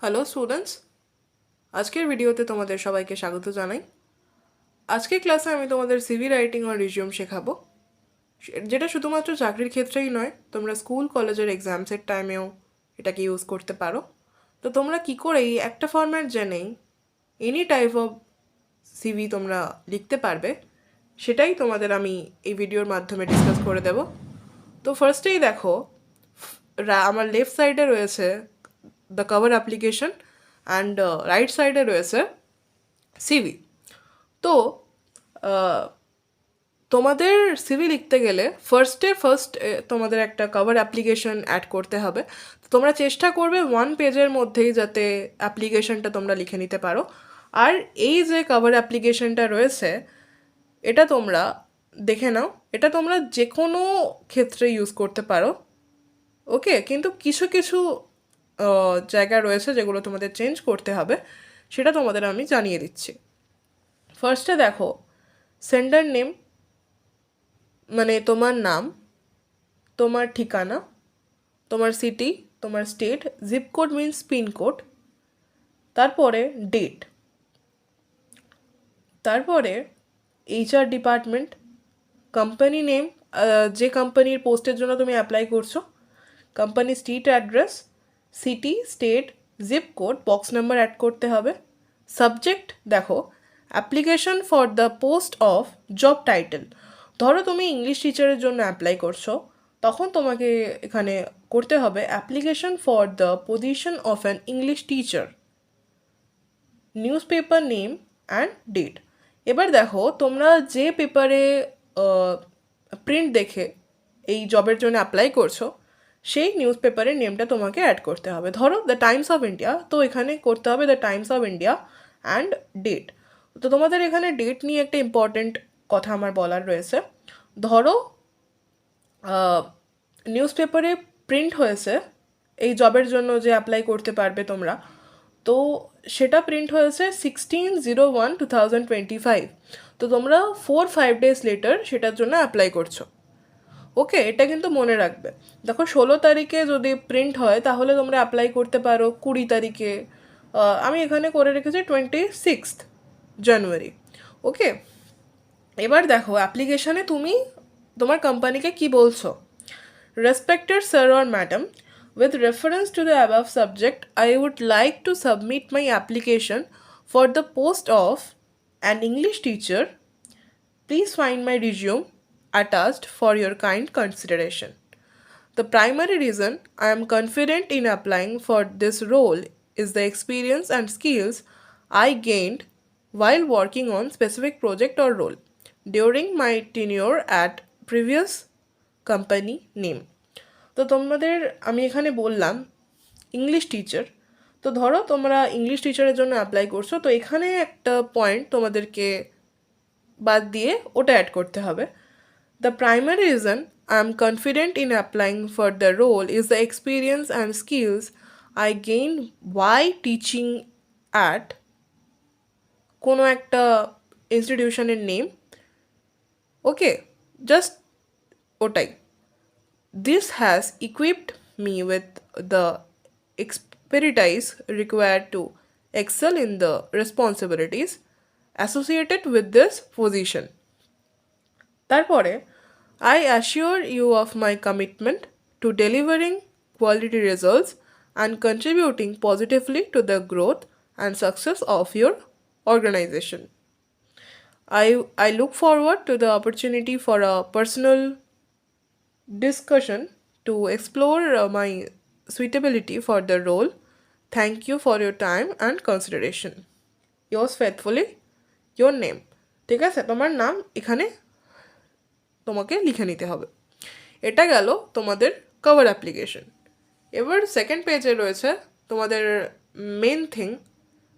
Hello students, আজকের ভিডিওতে তোমাদের সবাইকে স্বাগত জানাই। আজকের ক্লাসে আমি তোমাদের সিভি রাইটিং আর রিজিউম শেখাবো, যেটা শুধুমাত্র চাকরির ক্ষেত্রেই নয়, তোমরা স্কুল কলেজের এক্সামসের টাইমেও এটাকে ইউজ করতে পারো। তো তোমরা কি করে এই একটা ফরম্যাট জেনেই এনি টাইপ অফ সিভি তোমরা লিখতে পারবে, সেটাই তোমাদের আমি এই ভিডিওর মাধ্যমে ডিসকাস করে দেব। তো ফার্স্টেই দেখো, আমার লেফট সাইডে রয়েছে the cover application and right সাইডে রয়েছে সিভি। তো তোমাদের সিভি লিখতে গেলে ফার্স্ট তোমাদের একটা কভার অ্যাপ্লিকেশন অ্যাড করতে হবে। তো তোমরা চেষ্টা করবে 1 পেজের মধ্যেই যাতে অ্যাপ্লিকেশনটা তোমরা লিখে নিতে পারো। আর এই যে কভার অ্যাপ্লিকেশনটা রয়েছে, এটা তোমরা দেখে নাও, এটা তোমরা যে কোনো ক্ষেত্রে ইউজ করতে পারো। ওকে, কিন্তু কিছু কিছু জায়গা রয়েছে যেগুলো তোমাদের চেঞ্জ করতে হবে, সেটা তোমাদের আমি জানিয়ে দিচ্ছি। ফার্স্টে দেখো, সেন্ডার নেম মানে তোমার নাম, তোমার ঠিকানা, তোমার সিটি, তোমার state, zip code means pincode, তারপরে ডেট, তারপরে এইচআর ডিপার্টমেন্ট, কোম্পানি নেম, যে কোম্পানির পোস্টের জন্য তুমি অ্যাপ্লাই করছো, company street address, city, state, zip code, box number add করতে হবে। সাবজেক্ট দেখো, application for the post of job title. ধরো তুমি ইংলিশ টিচারের জন্য অ্যাপ্লাই করছো, তখন তোমাকে এখানে করতে হবে application for the position of an English teacher, newspaper name and date. এবার দেখো, তোমরা যে পেপারে প্রিন্ট দেখে এই জবের জন্য অ্যাপ্লাই করছো, সেই নিউজ পেপারের নেমটা তোমাকে অ্যাড করতে হবে। ধরো দ্য টাইমস অফ ইন্ডিয়া, তো এখানে করতে হবে the Times of India and date. তো তোমাদের এখানে ডেট নিয়ে একটা ইম্পর্টেন্ট কথা আমার বলার রয়েছে। ধরো নিউজ পেপারে প্রিন্ট হয়েছে এই জবের জন্য যে অ্যাপ্লাই করতে পারবে তোমরা, তো সেটা প্রিন্ট হয়েছে 16/01/2025। তো তোমরা 4-5 days লেটার সেটার জন্য অ্যাপ্লাই করছো। ওকে, এটা কিন্তু মনে রাখবে। দেখো, 16 তারিখে যদি প্রিন্ট হয় তাহলে তোমরা অ্যাপ্লাই করতে পারো 20 তারিখে। আমি এখানে করে রেখেছি 26 জানুয়ারি। ওকে, এবার দেখো অ্যাপ্লিকেশানে তুমি তোমার কোম্পানিকে কি বলছো। Respected sir or madam, with reference to the above subject, I would like to submit my application for the post of an English teacher. Please find my resume attached for your kind consideration. The primary reason I am confident in applying for this role is the experience and skills I gained while working on specific project or role during my tenure at previous company name. তো তোমাদের আমি এখানে বললাম English teacher. তো ধরো তোমরা English টিচারের জন্য অ্যাপ্লাই করছো, তো এখানে একটা পয়েন্ট তোমাদেরকে বাদ দিয়ে ওটা অ্যাড করতে হবে। The primary reason I am confident in applying for the role is the experience and skills I gain by teaching at কোনো একটা ইনস্টিটিউশনের নেম। ওকে, জাস্ট ওটাই। This has equipped me with the expertise required to excel in the responsibilities associated with this position. তারপরে, I assure you of my commitment to delivering quality results and contributing positively to the growth and success of your organization. I look forward to the opportunity for a personal discussion to explore my suitability for the role. Thank you for your time and consideration. Yours faithfully, your name. ঠিক আছে, তোমার নাম এখানে তোমাকে লিখে নিতে হবে। এটা গেল তোমাদের কভার অ্যাপ্লিকেশন। এবার সেকেন্ড পেজে রয়েছে তোমাদের মেন থিং,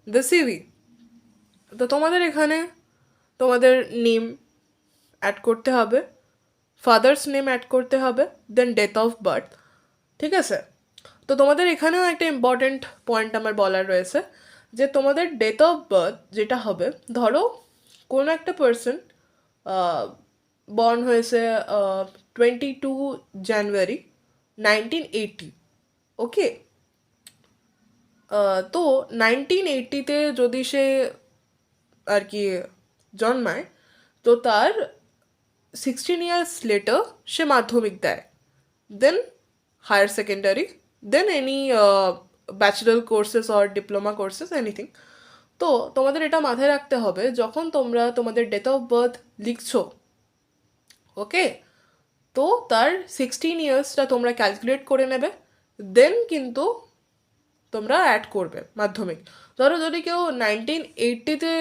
দ্য সিভি। তো তোমাদের এখানে তোমাদের নেম অ্যাড করতে হবে, ফাদার্স নেম অ্যাড করতে হবে, দেন ডেট অফ বার্থ। ঠিক আছে, তো তোমাদের এখানেও একটা ইম্পর্টেন্ট পয়েন্ট আমার বলার রয়েছে, যে তোমাদের ডেট অফ বার্থ যেটা হবে, ধরো কোনো একটা পার্সন বর্ন হয়েছে 22 জানুয়ারি 1980। ওকে, তো 1980-তে যদি সে আর কি জন্মায়, তো তার 16 years later সে মাধ্যমিক দেয়, then higher secondary, then any bachelor courses or diploma courses anything. তো তোমাদের এটা মাথায় রাখতে হবে, যখন তোমরা তোমাদের ডেট অফ বার্থ লিখছো, ওকে, তো তার 16 ইয়ার্সটা তোমরা ক্যালকুলেট করে নেবে, দেন কিন্তু তোমরা অ্যাড করবে মাধ্যমিক। ধরো যদি কেউ 1980-তে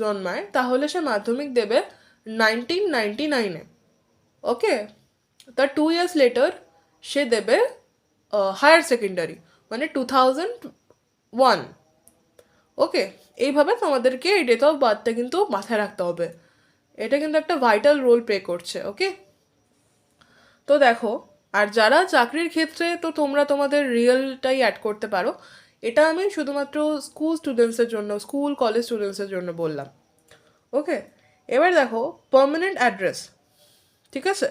জন্মায়, তাহলে সে মাধ্যমিক দেবে 1999-এ, ওকে। তার 2 years লেটার সে দেবে হায়ার সেকেন্ডারি, মানে 2001, ওকে। এইভাবে তোমাদেরকে এই ডেট অফ বার্থটা কিন্তু মাথায় রাখতে হবে, এটা কিন্তু একটা ভাইটাল রোল প্লে করছে, ওকে। তো দেখো, আর যারা চাকরির ক্ষেত্রে, তো তোমরা তোমাদের রিয়েলটাই অ্যাড করতে পারো। এটা আমি শুধুমাত্র স্কুল স্টুডেন্টসের জন্য, স্কুল কলেজ স্টুডেন্টসের জন্য বললাম, ওকে। এবার দেখো পার্মানেন্ট অ্যাড্রেস, ঠিক আছে।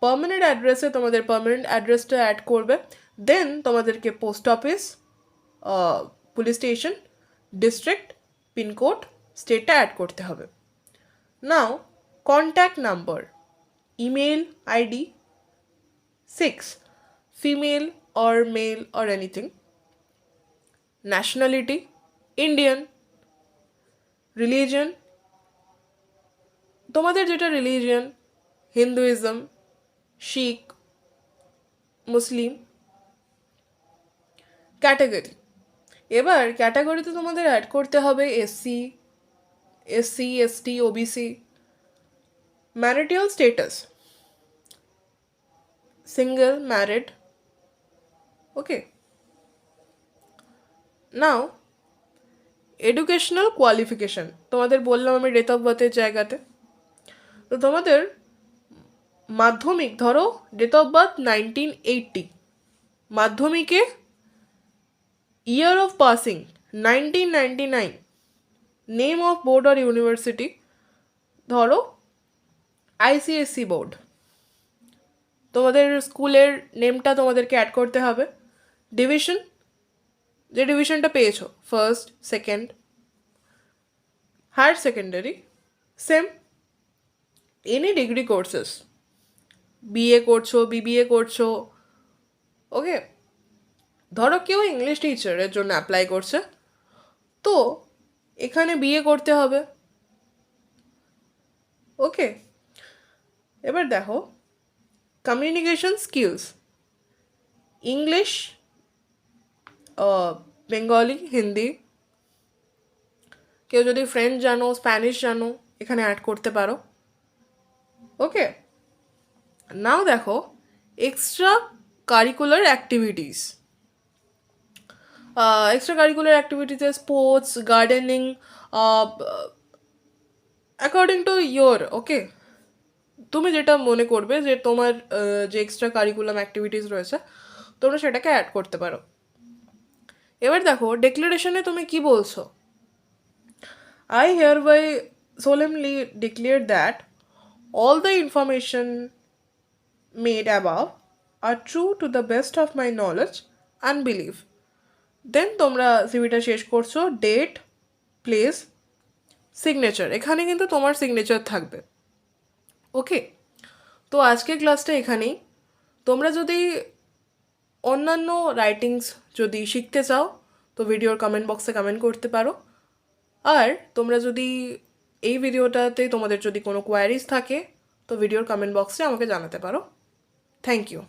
পার্মানেন্ট অ্যাড্রেসে তোমাদের পার্মানেন্ট অ্যাড্রেসটা অ্যাড করবে, দেন তোমাদেরকে post office, police station, district, pincode, স্টেটটা অ্যাড করতে হবে। Now contact number, email ID, 6, female or male or anything, nationality, Indian, religion, তোমাদের যেটা religion, Hinduism, Sikh, Muslim, category. এবার ক্যাটাগরিতে তোমাদের অ্যাড করতে হবে SC, ST, OBC, marital status, single, married, okay. Now educational qualification, তোমাদের বললাম আমি ডেট অফ বার্থের জায়গাতে। তো তোমাদের মাধ্যমিক, ধরো ডেট অফ বার্থ 1980, মাধ্যমিকে year of passing 1999, name of board আর ইউনিভার্সিটি, ধরো আইসিএসসি বোর্ড, তোমাদের স্কুলের নেমটা তোমাদেরকে অ্যাড করতে হবে, ডিভিশন, যে ডিভিশনটা পেয়েছো, first, second, higher secondary, same, any degree courses, BA করছো, বিবিএ করছো, ওকে। ধরো কেউ ইংলিশ টিচারের জন্য অ্যাপ্লাই করছে, তো এখানে বিএ করতে হবে, ওকে। এবার দেখো communication skills, English, Bengali, Hindi, কেউ যদি ফ্রেঞ্চ জানো, স্প্যানিশ জানো, এখানে অ্যাড করতে পারো, ওকে। নাও দেখো extracurricular activities, extracurricular অ্যাক্টিভিটিতে sports, gardening, according to your, okay. তুমি যেটা মনে করবে যে তোমার যে এক্সট্রা কারিকুলাম অ্যাক্টিভিটিস রয়েছে, তোমরা সেটাকে অ্যাড করতে পারো। এবার দেখো ডিক্লারেশনে তুমি কি বলছো, I hereby solemnly declare that all the information made above are true to the best of my knowledge and belief. দেন তোমরা সিভিটা শেষ করছো, ডেট, প্লেস, সিগনেচার, এখানে কিন্তু তোমার সিগনেচার থাকবে, ওকে। তো আজকের ক্লাসটা এখানেই। তোমরা যদি অন্যান্য রাইটিংস যদি শিখতে চাও, তো ভিডিওর কমেন্ট বক্সে কমেন্ট করতে পারো। আর তোমরা যদি এই ভিডিওটাতে তোমাদের যদি কোনো কোয়ারিজ থাকে, তো ভিডিওর কমেন্ট বক্সে আমাকে জানাতে পারো। Thank you.